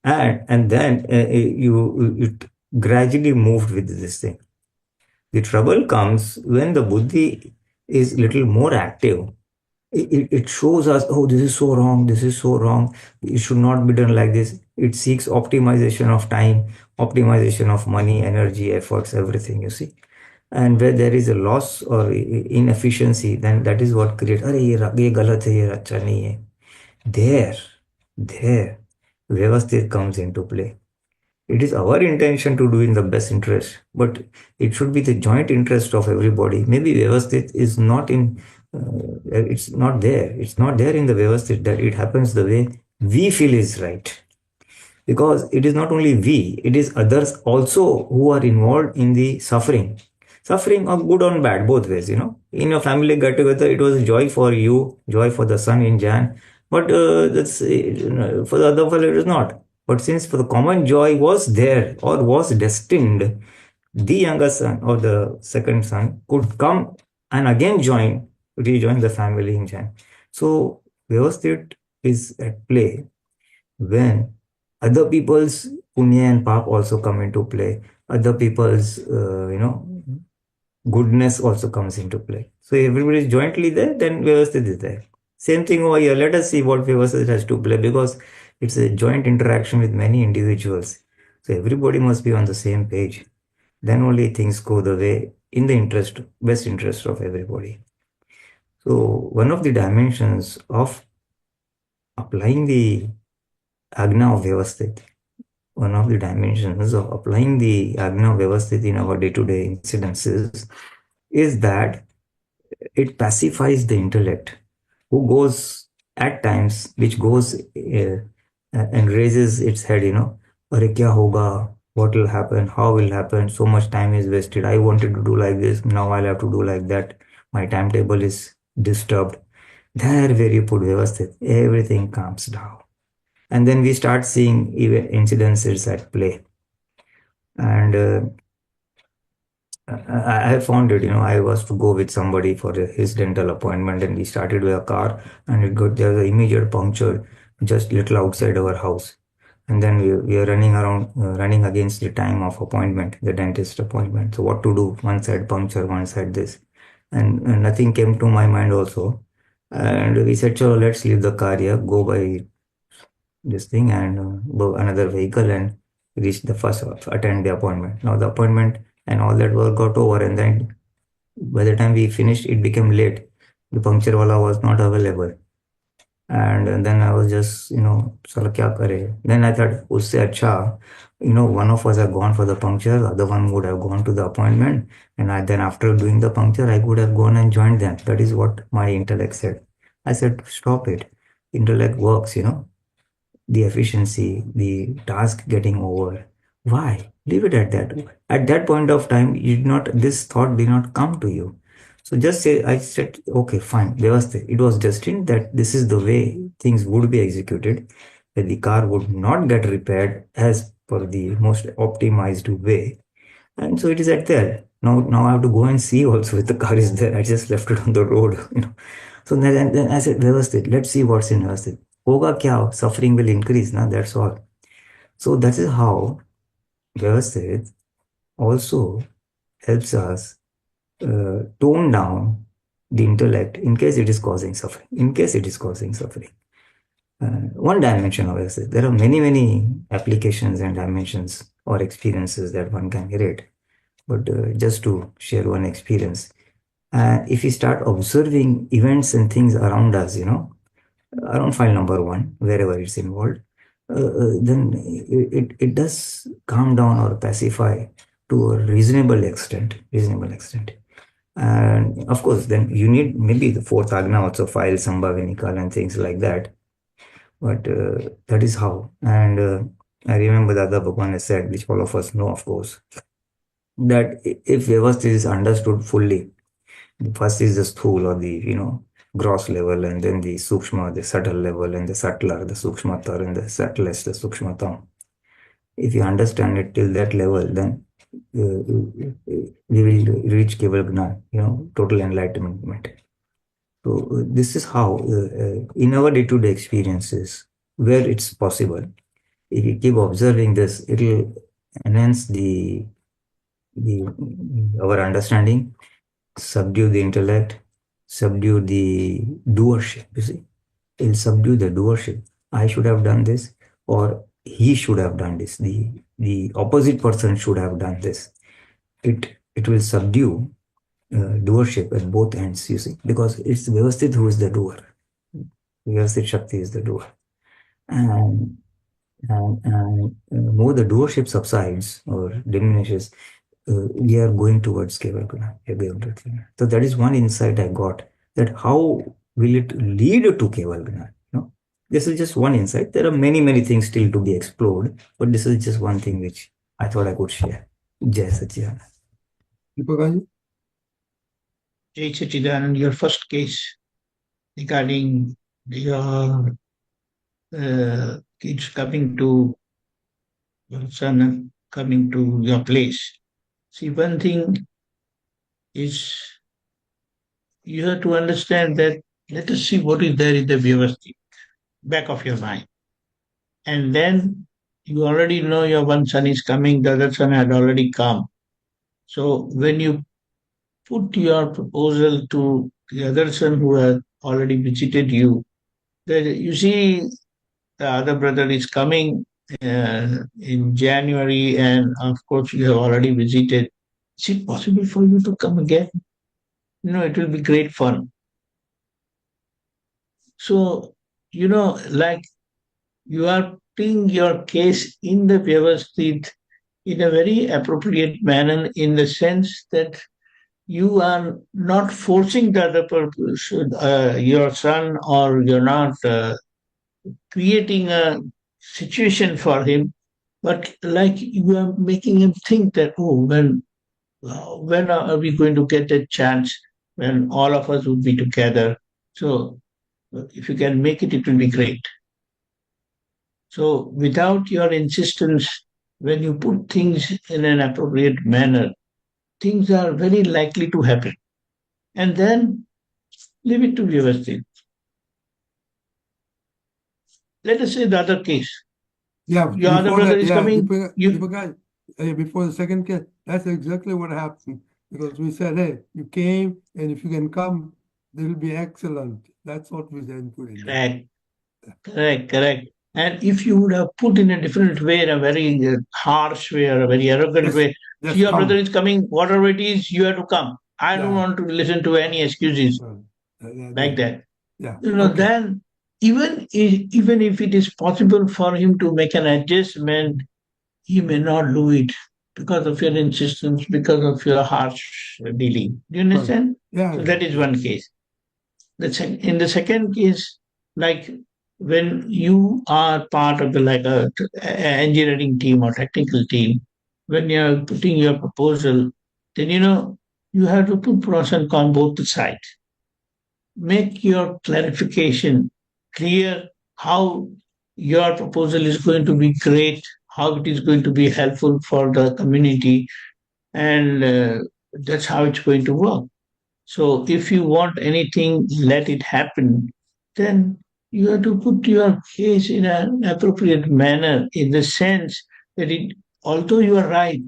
And then you gradually moved with this thing. The trouble comes when the buddhi is little more active. It shows us, oh, this is so wrong, it should not be done like this. It seeks optimization of time, optimization of money, energy, efforts, everything, you see. And where there is a loss or inefficiency, then that is what creates, ye galat hai, ye acha nahi hai. There, Vyavasthit comes into play. It is our intention to do in the best interest, but it should be the joint interest of everybody. Maybe Vyavasthit is not it's not there. It's not there in the Vyavasthit that it happens the way we feel is right. Because it is not only we, it is others also who are involved in the suffering. Suffering of good or bad, both ways, In your family get together, it was joy for you, joy for the son in Jan. But that's for the other fellow, it is not. But since for the common joy was there or was destined, the younger son or the second son could come and again rejoin the family in Jan. So Vyavasthit is at play when Other people's punya and pap also come into play. Other people's, goodness also comes into play. So everybody is jointly there, then Vyavasthit is there. Same thing over here. Let us see what Vyavasthit has to play, because it's a joint interaction with many individuals. So everybody must be on the same page. Then only things go the way in the best interest of everybody. So one of the dimensions of applying the Agna of Vyavasthit, one of the dimensions of applying the Agna of Vyavasthit in our day-to-day incidences is that it pacifies the intellect, who goes at times, which goes and raises its head, Are kya hoga? What will happen? How will happen? So much time is wasted. I wanted to do like this. Now I'll have to do like that. My timetable is disturbed. There, where you put Vyavasthit, everything calms down. And then we start seeing even incidences at play. And I found it, I was to go with somebody for his dental appointment, and we started with a car, and there was an immediate puncture just little outside our house. And then we are running around, running against the time of appointment, the dentist appointment. So what to do? One side puncture, one side this. And nothing came to my mind also. And we said, "Chalo, let's leave the car here, go by this thing and another vehicle and reach the first, attend the appointment." Now the appointment and all that work got over, and then by the time we finished, it became late. The puncture wala was not available. And then I was just, sala kya kare? Then I thought, usse acha, one of us had gone for the puncture, the other one would have gone to the appointment. And then after doing the puncture, I could have gone and joined them. That is what my intellect said. I said, stop it. Intellect works, the efficiency, the task getting over. Why? Leave it at that. At that point of time, this thought did not come to you. So just say, I said, okay, fine, Vyavasthit. It was destined that this is the way things would be executed, that the car would not get repaired as per the most optimized way. And so it is at there. Now I have to go and see also if the car is there. I just left it on the road, So then I said, Vyavasthit, let's see what's in Vyavasthit. Hoga kya? Suffering will increase, that's all. So that is how Vyavasthit also helps us tone down the intellect in case it is causing suffering. One dimension of Vyavasthit. There are many applications and dimensions or experiences that one can relate. But just to share one experience, if we start observing events and things around us, around file number 1, wherever it's involved, then it does calm down or pacify to a reasonable extent. And of course, then you need maybe the fourth agna also, file, sambhavinikal and things like that. But that is how. And I remember Dada Bhagwan has said, which all of us know, of course, that if Vyavasthit is understood fully, first is the sthul or the gross level, and then the sukshma, the subtle level, and the subtler, the sukshmatar, and the subtlest, the sukshmatam. If you understand it till that level, then we will reach Keval Gnan, total enlightenment. So this is how, in our day-to-day experiences, where it's possible, if you keep observing this, it will enhance our understanding, subdue the intellect, subdue the doership. You see, it'll subdue the doership. I should have done this, or he should have done this. The opposite person should have done this. It will subdue doership at both ends. You see, because it's Vyavasthit who is the doer. Vyavasthit Shakti is the doer, and more the doership subsides or diminishes, we are going towards Keval Guna. So that is one insight I got, that how will it lead to Keval Guna? This is just one insight. There are many things still to be explored, but this is just one thing which I thought I could share. Jai Satchidanand. Deepakanandji? Jai Satchidanand, your first case regarding your kids coming to your son coming to your place. See, one thing is you have to understand that let us see what is there in the Vyavasthit, back of your mind. And then you already know your one son is coming, the other son had already come. So when you put your proposal to the other son who has already visited you, then you see the other brother is coming in January, and of course you have already visited. Is it possible for you to come again? It will be great fun. So, like you are putting your case in the Vyavasthit in a very appropriate manner, in the sense that you are not forcing the other person, your son, or you're not creating a situation for him, but like you are making him think that, oh, when are we going to get a chance when all of us would be together? So if you can make it, it will be great. So without your insistence, when you put things in an appropriate manner, things are very likely to happen. And then leave it to Vyavasthit. Let us say the other case. Yeah, Your other before brother that, is yeah, coming. before the second case, that's exactly what happened. Because we said, hey, you came, and if you can come, it will be excellent. That's what we then put in there. Correct. And if you would have put in a different way, in a very harsh way or a very arrogant way, Just see, your come. brother is coming, whatever it is, you have to come. I don't Yeah. want to listen to any excuses like that. Yeah. Then even if it is possible for him to make an adjustment, he may not do it because of your insistence, because of your harsh dealing. Do you understand? Yeah. So that is one case. In the second case, like when you are part of a engineering team or technical team, when you are putting your proposal, then you have to put pros and cons both the sides. Make your clarification clear how your proposal is going to be great, how it is going to be helpful for the community, and that's how it's going to work. So if you want anything, let it happen, then you have to put your case in an appropriate manner, in the sense that although you are right,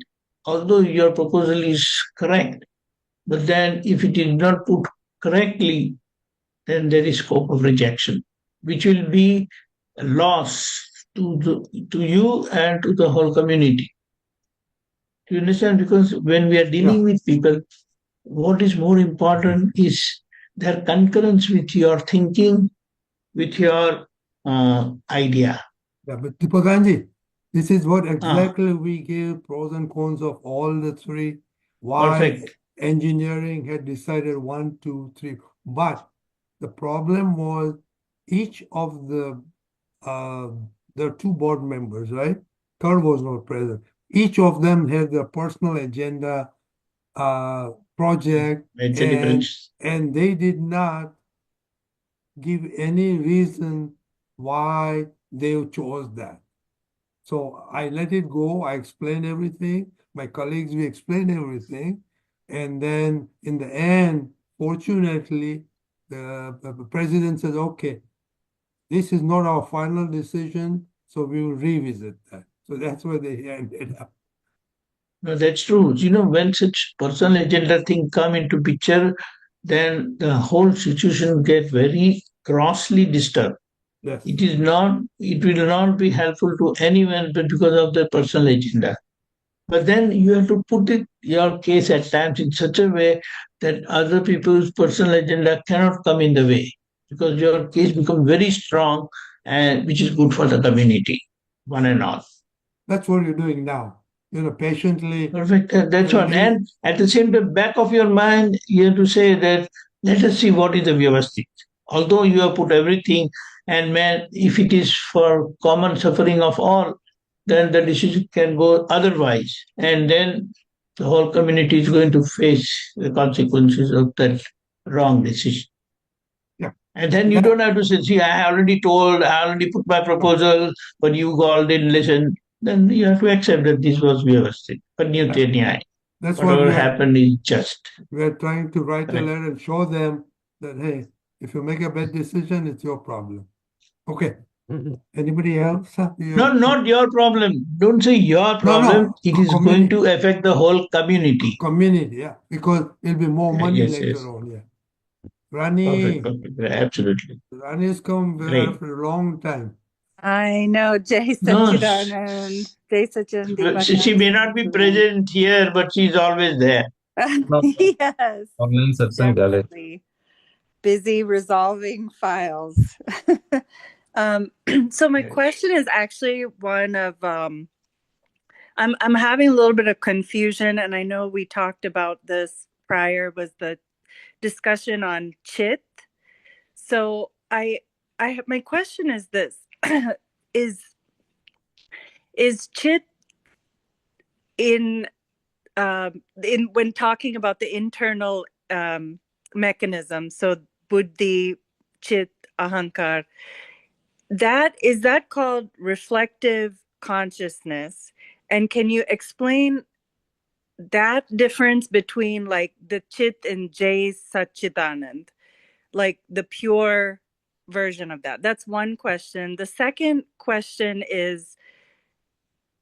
although your proposal is correct, but then if it is not put correctly, then there is scope of rejection, which will be a loss to you and to the whole community. Do you understand? Because when we are dealing with people, what is more important is their concurrence with your thinking, with your idea. Yeah, but Deepakanandji, this is what exactly we give pros and cons of all the three. Why Perfect. engineering had decided 1, 2, 3. But the problem was each of there are 2 board members, right? Third was not present. Each of them had their personal agenda, project, and they did not give any reason why they chose that. So I let it go. I explained everything. My colleagues, we explained everything. And then in the end, fortunately, the president said, okay, this is not our final decision, so we will revisit that. So that's where they ended up. No, that's true. When such personal agenda thing come into picture, then the whole situation get very grossly disturbed. Yes. It will not be helpful to anyone, but because of the personal agenda. But then you have to put your case at times in such a way that other people's personal agenda cannot come in the way, because your case becomes very strong, and which is good for the community, one and all. That's what you're doing now. Patiently. Perfect. That's what. And at the same time, back of your mind, you have to say that let us see what is the Vyavasthit. Although you have put everything, and man, if it is for common suffering of all, then the decision can go otherwise. And then the whole community is going to face the consequences of that wrong decision. Yeah. And then you don't have to say, see, I already put my proposal, but you all didn't listen. Then you have to accept that this was Vyavasthit. That's whatever what happened is just. We are trying to write a letter and show them that, hey, if you make a bad decision, it's your problem. Okay. Anybody else? No, not your problem. Don't say your problem. No. It is going Community. to affect the whole community. Community, yeah. Because it'll be more money Yes, later yes. on, yeah. Perfect, Rani, perfect. Absolutely. Rani has come Great. after a long time. I know. Jai No, Sachidanand. Jai Sachin she may not be Deepakanandji. present here, but she's always there. Yes, Online satsang डाले. definitely. Busy resolving files. So my question is actually one of I'm having a little bit of confusion, and I know we talked about this prior, was the discussion on Chitt. So my question is this: is Chitt in when talking about the internal mechanism, so Buddhi, Chitt, Ahankar, is that called reflective consciousness? And can you explain that difference between like the Chitt and Jai Satchidanand, like the pure version of that? That's one question. The second question is,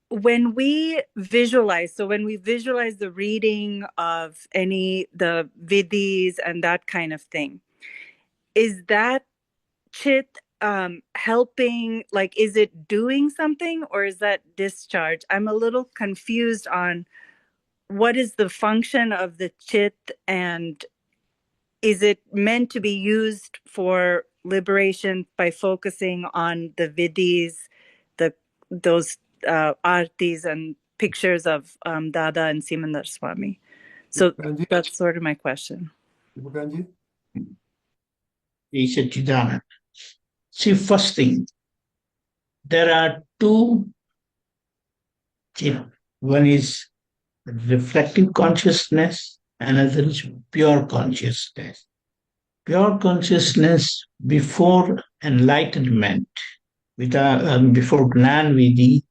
when we visualize the reading of the vidhis and that kind of thing, is that Chitt helping, like, is it doing something, or is that discharge? I'm a little confused on what is the function of the Chitt, and is it meant to be used for liberation by focusing on the vidhis, those artis and pictures of Dada and Simandar Swami? So Deepakanji? that's sort of my question. Deepakanji? Chidanand. See, first thing, there are two Chit. One is reflective consciousness, another is pure consciousness. Pure consciousness before enlightenment, before Gyan Vidhi,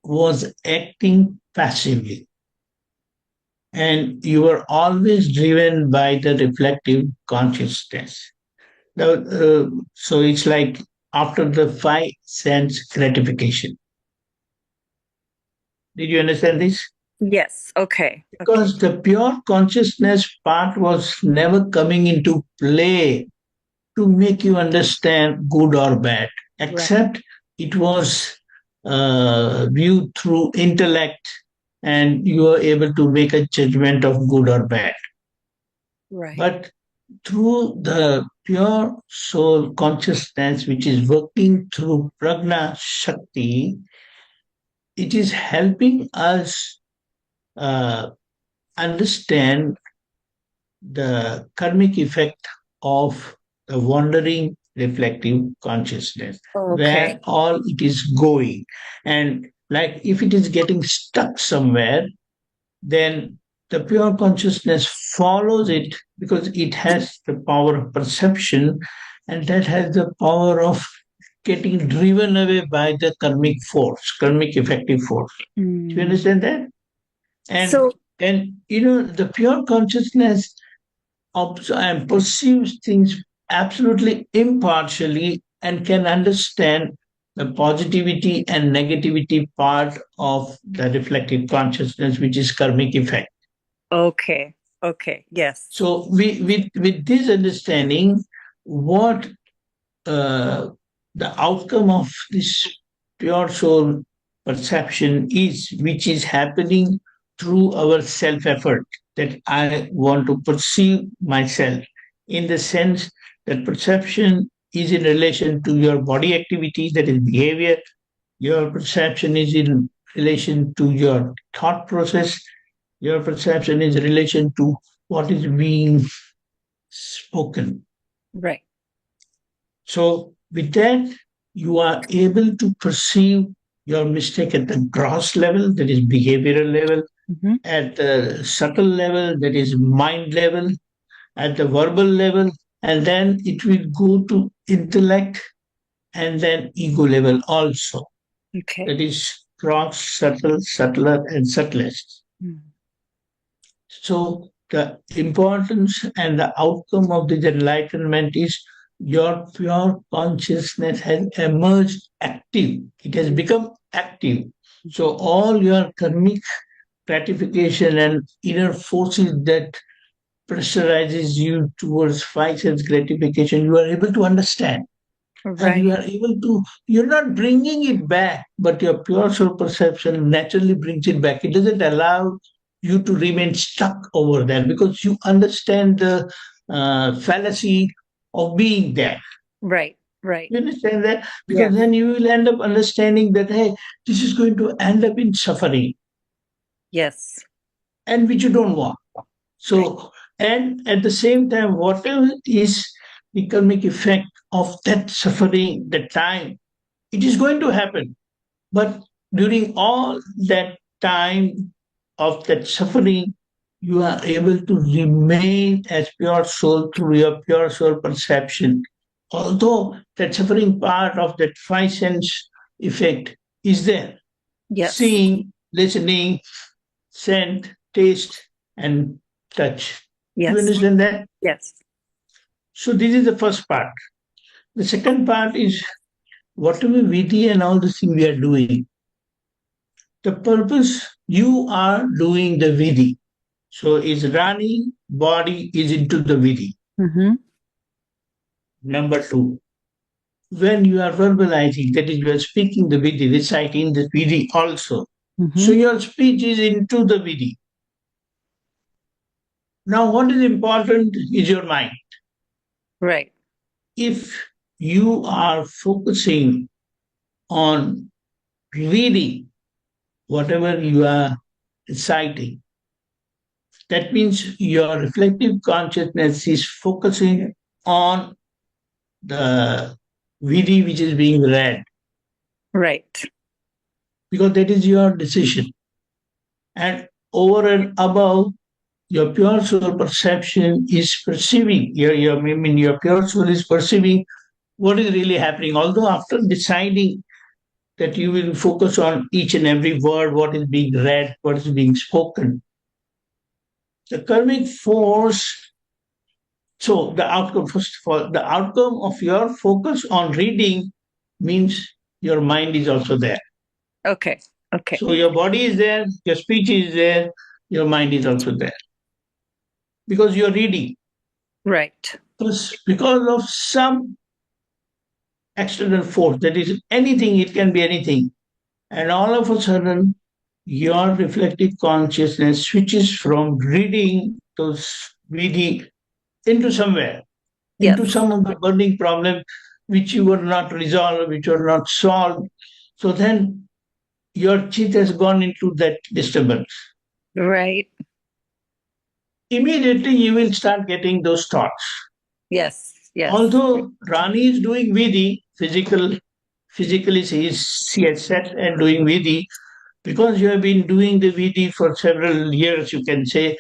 was acting passively. And you were always driven by the reflective consciousness. So it's like after the 5 sense gratification. Did you understand this? Yes. Okay. Because the pure consciousness part was never coming into play to make you understand good or bad, except it was viewed through intellect, and you were able to make a judgment of good or bad. Right. But through the pure soul consciousness, which is working through Pragnya Shakti, it is helping us understand the karmic effect of the wandering reflective consciousness, where all it is going. And like if it is getting stuck somewhere, then the pure consciousness follows it, because it has the power of perception, and that has the power of getting driven away by the karmic force, karmic effective force. Do you understand that? And the pure consciousness and perceives things absolutely impartially and can understand the positivity and negativity part of the reflective consciousness, which is karmic effect. Okay. Yes. So with this understanding, what the outcome of this pure soul perception is, which is happening through our self-effort, that I want to perceive myself, in the sense that perception is in relation to your body activity, that is behavior. Your perception is in relation to your thought process. Your perception is in relation to what is being spoken. Right. So with that, you are able to perceive your mistake at the gross level, that is behavioral level, at the subtle level, that is mind level, at the verbal level, and then it will go to intellect and then ego level also. Okay. That is gross, subtle, subtler, and subtlest. So the importance and the outcome of this enlightenment is your pure consciousness has emerged active. It has become active. So all your karmic gratification and inner forces that pressurizes you towards five sense gratification, you are able to understand. And you Right. are able to, you're not bringing it back, but your pure soul perception naturally brings it back. It doesn't allow you to remain stuck over there because you understand the fallacy of being there. Right. Right. You understand that? Yeah. Because then you will end up understanding that, hey, this is going to end up in suffering, Yes. and which you don't want. So, and at the same time, whatever is the karmic effect of that suffering, that time, it is going to happen. But during all that time of that suffering, you are able to remain as pure soul through your pure soul perception. Although that suffering part of that five sense effect is there, Yes. seeing, listening, scent, taste, and touch. You Yes. understand that? Yes. So this is the first part. The second part is whatever vidhi and all the thing we are doing. The purpose you are doing the vidhi. So is running body is into the vidhi. Mm-hmm. Number two, when you are verbalizing, that is, you are speaking the vidhi, reciting the vidhi also. Mm-hmm. So your speech is into the vidhi. Now, what is important is your mind. Right. If you are focusing on reading whatever you are reciting, that means your reflective consciousness is focusing on the vidhi which is being read, Right. because that is your decision. And over and above, your pure soul perception is perceiving, your pure soul is perceiving what is really happening. Although after deciding that you will focus on each and every word, what is being read, what is being spoken, the karmic force. So the outcome, first of all, the outcome of your focus on reading means your mind is also there. Okay. Okay. So your body is there, your speech is there, your mind is also there. Because you're reading. Right. Because of some external force, that is anything, it can be anything. And all of a sudden, your reflective consciousness switches from reading those vidhi into somewhere, into Yes. some of the burning problem which you were not resolved, which were not solved. So then your chitt has gone into that disturbance. Right. Immediately you will start getting those thoughts. Yes. Yes. Although Rani is doing vidhi, physically she has sat and doing vidhi, because you have been doing the vidhi for several years, you can say,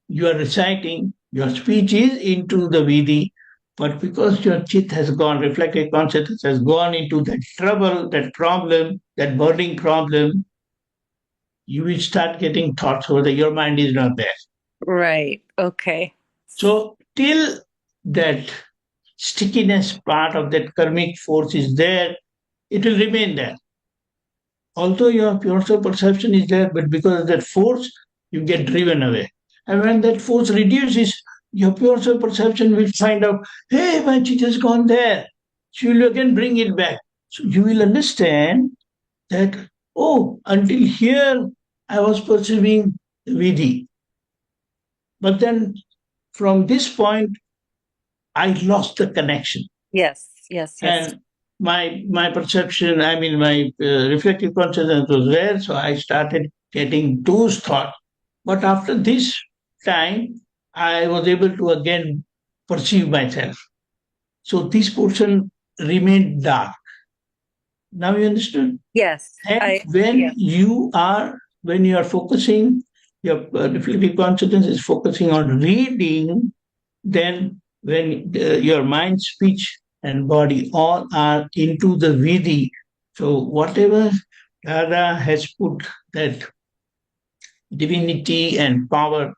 you are reciting, your speech is into the vidhi, but because your chitt has gone, reflective consciousness has gone into that trouble, that problem, that burning problem, you will start getting thoughts over there. Your mind is not there. Right. Okay. So till that stickiness part of that karmic force is there, it will remain there. Although your pure soul perception is there, but because of that force, you get driven away. And when that force reduces, your pure soul perception will find out, hey, my chitt has gone there. So you will again bring it back. So you will understand that, oh, until here I was perceiving vidhi. But then from this point, I lost the connection. Yes. Yes. Yes. And my perception, I mean, my reflective consciousness was there, so I started getting those thoughts. But after this time, I was able to again perceive myself. So this portion remained dark. Now you understood? Yes. And when you are focusing, your reflective consciousness is focusing on reading, then when your mind, speech, and body all are into the vidhi, so whatever Dada has put that divinity and power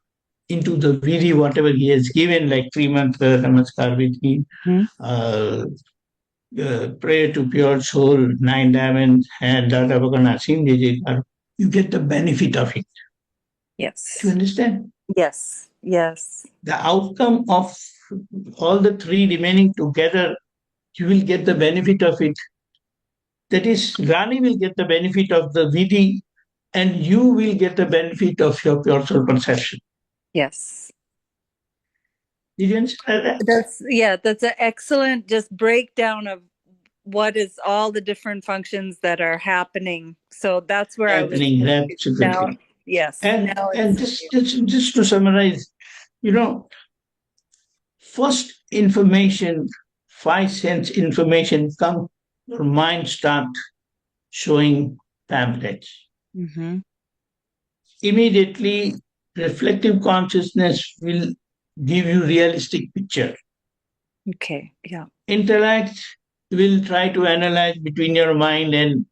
into the Vidhi, whatever he has given, like 3 mantra, Namaskar Vidhi, prayer to pure soul, 9 diamonds, and Dada Bhagwan, you get the benefit of it. Yes. Do you understand? Yes. Yes. The outcome of all the 3 remaining together, you will get the benefit of it. That is, Rani will get the benefit of the Vidhi, and you will get the benefit of your pure soul perception. Yes. Did you understand that? That's an excellent just breakdown of what is all the different functions that are happening. So that's where Happening, I was absolutely. now. Yes. And now just to summarize, first information, 5 sense information come, your mind start showing pamphlets. Mm-hmm. Immediately, reflective consciousness will give you realistic picture. Okay. Yeah. Intellect will try to analyze between your mind and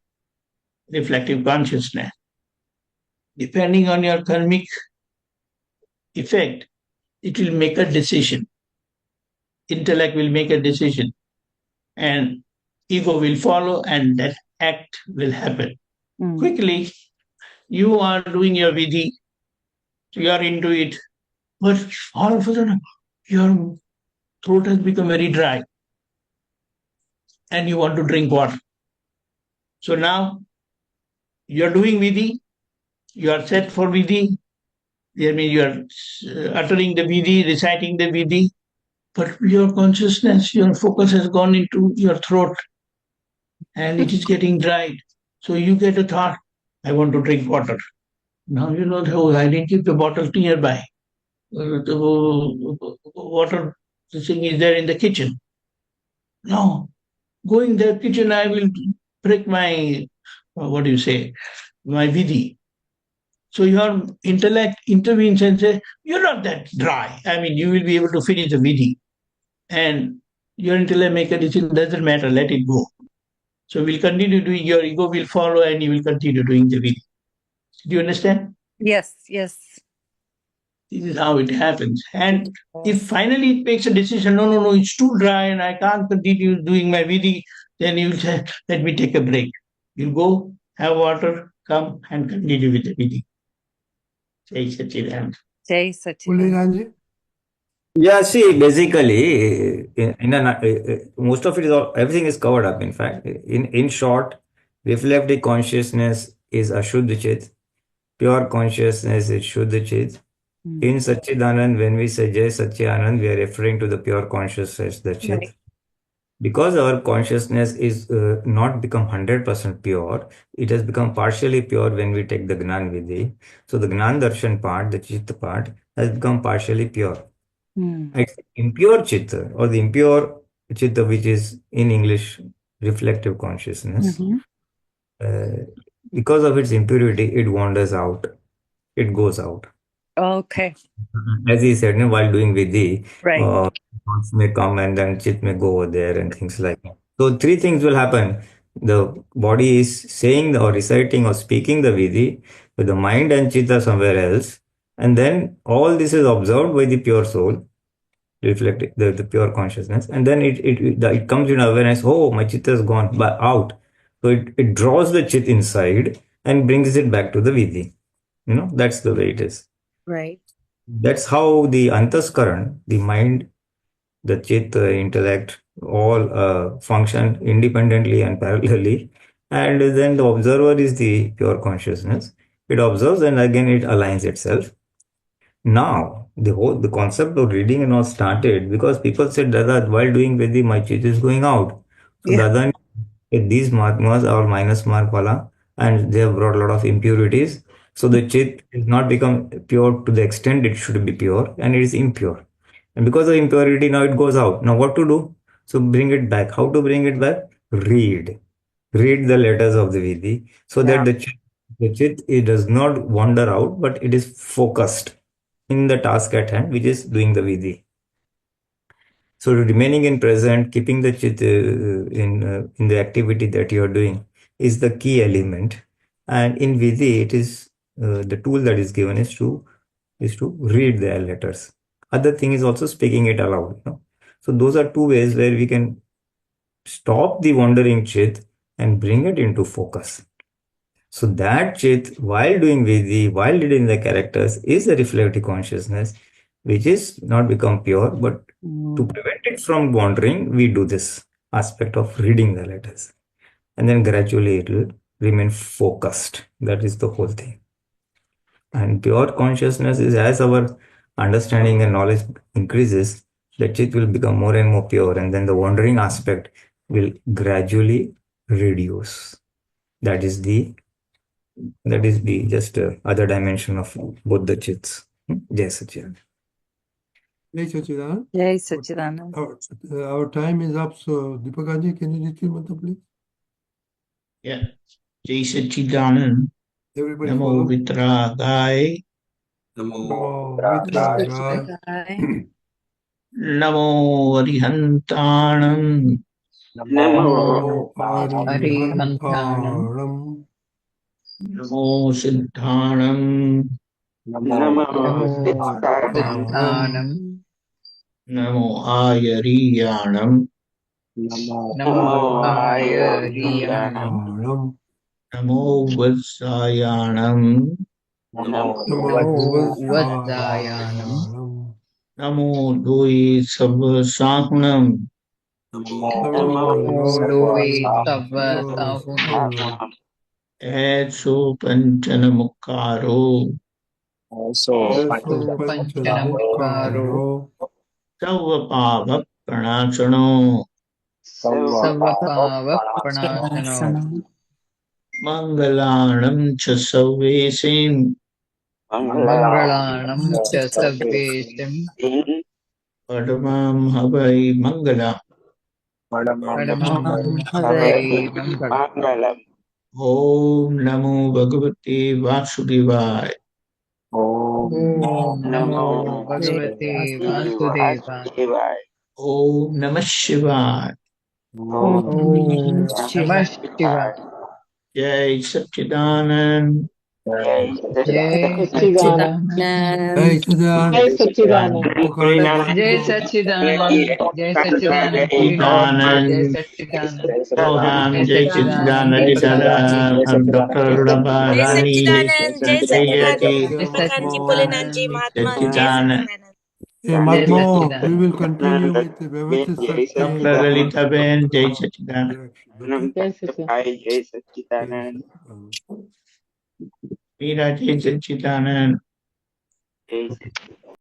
reflective consciousness. Depending on your karmic effect, it will make a decision. Intellect will make a decision, and ego will follow, and that act will happen. Quickly, you are doing your vidhi, you are into it, but all of a sudden, your throat has become very dry, and you want to drink water. So now, you are doing vidhi, you are set for vidhi, that means you are uttering the vidhi, reciting the vidhi, but your consciousness, your focus has gone into your throat and it is getting dried. So you get a thought, I want to drink water. Now you know, oh, I didn't keep the bottle nearby. The water thing is there in the kitchen. No, go in the kitchen, I will break my, what do you say, my vidhi. So your intellect intervenes and says, you're not that dry. I mean, you will be able to finish the vidhi. And your intellect make a decision, doesn't matter, let it go. So we'll continue doing, your ego will follow and you will continue doing the vidhi. Do you understand? Yes, yes. This is how it happens. And if finally it makes a decision, no, it's too dry and I can't continue doing my vidhi, then you will say, let me take a break. You go, have water, come and continue with the vidhi. Jai Sachidanand. Jai Sachidanand. Pulinanandji? Yeah, see, basically, most of it is everything is covered up. In fact, in short, reflective consciousness is Ashuddha Chit, pure consciousness is Shuddha Chit. In Satchidanand, when we say Jai Satchidanand, we are referring to the pure consciousness, the Chit. Right. Because our consciousness is not become 100% pure, it has become partially pure when we take the Gnan Vidhi. So the Gnan Darshan part, the Chitta part, has become partially pure. It's impure Chitta or the impure Chitta, which is in English reflective consciousness. Because of its impurity, it wanders out. It goes out. Okay. As he said, while doing Vidhi, Right. thoughts may come and then Chit may go over there and things like that. So 3 things will happen. The body is saying or reciting or speaking the Vidhi, but the mind and Chit are somewhere else. And then all this is observed by the pure soul, reflecting the pure consciousness. And then it comes in awareness, oh, my Chit has gone out. So it draws the Chit inside and brings it back to the Vidhi. That's the way it is. Right. That's how the antaskaran, the mind, the chit, the intellect, all function independently and parallelly. And then the observer is the pure consciousness. It observes and again it aligns itself. Now, the concept of reading and all started because people said, Dada, while doing Vidhi, my chit is going out. So Dada, these marks are minus mark wala, and they have brought a lot of impurities. So the chit is not become pure to the extent it should be pure, and it is impure. And because of impurity, now it goes out. Now what to do? So bring it back. How to bring it back? Read the letters of the Vidhi so that the chit it does not wander out, but it is focused in the task at hand, which is doing the Vidhi. So remaining in present, keeping the chit in the activity that you are doing is the key element. And in Vidhi, it is the tool that is given is to is to read their letters. Other thing is also speaking it aloud. So those are two ways where we can stop the wandering Chitt and bring it into focus. So that Chitt, while doing Vidhi, while reading the characters, is a reflective consciousness, which is not become pure, but to prevent it from wandering, we do this aspect of reading the letters. And then gradually it will remain focused. That is the whole thing. And pure consciousness is as our understanding and knowledge increases, the Chitt will become more and more pure, and then the wandering aspect will gradually reduce. That is the just other dimension of both the Chits. Jai Satchidanand. Jai Satchidanand. Jai Satchidanand. Our time is up, so Deepakanji, can you read the mantra, please? Yeah. Jai Satchidanand. Everybody Namo follow. Vitragaya. Namo Vitragaya. Namo Arihantanam. Namo Arihantanam. Arihantanam. Namo Siddhanam. Namo Siddhanam. Namo Ayariyanam. Namo Ayariyanam. Namo Vatsayanam. Namo Vaddayanam. Namo Doi Sabasahunam. Namo Doi Savasahunam. Etso Panchanamukaro. Panchanamukaro. Savapava Pranachano. Savapava Pranasano. Mangalanam cha Savesim. Mangalanam cha Savvesim. Padamam Havai Mangala. Padamam Havai Mangalam. Om Namo Bhagavate Vasudevaya. Om Namo Bhagavate Vasudevaya. Om Namah Shivaya. Om Namah Shivaya. Jai Satchidanand. Jai Satchidanand. Satchidanand. Jai Satchidanand. Jai Satchidanand. Jai Satchidanand. Jai Satchidanand. Satchidanand. Soham Jai Jai Satchidanand. Satchidanand Dada Dr. Rabba Jai Rani. Satchidanand, Jai Jai Satchidanand, Jai Jai Deepakanandji, Satchidanand. Pulinanandji, Mahatma, Jai Satchidanand. Satchidanand. Hey, Jai Mahatma, we Satchidanand. will continue with the Vyavasthit Shakti. Dr. Lalita Ben Jai Satchidanand. Okay? Jai Satchidanand. Meera Jai Satchidanand. Jai Satchidanand.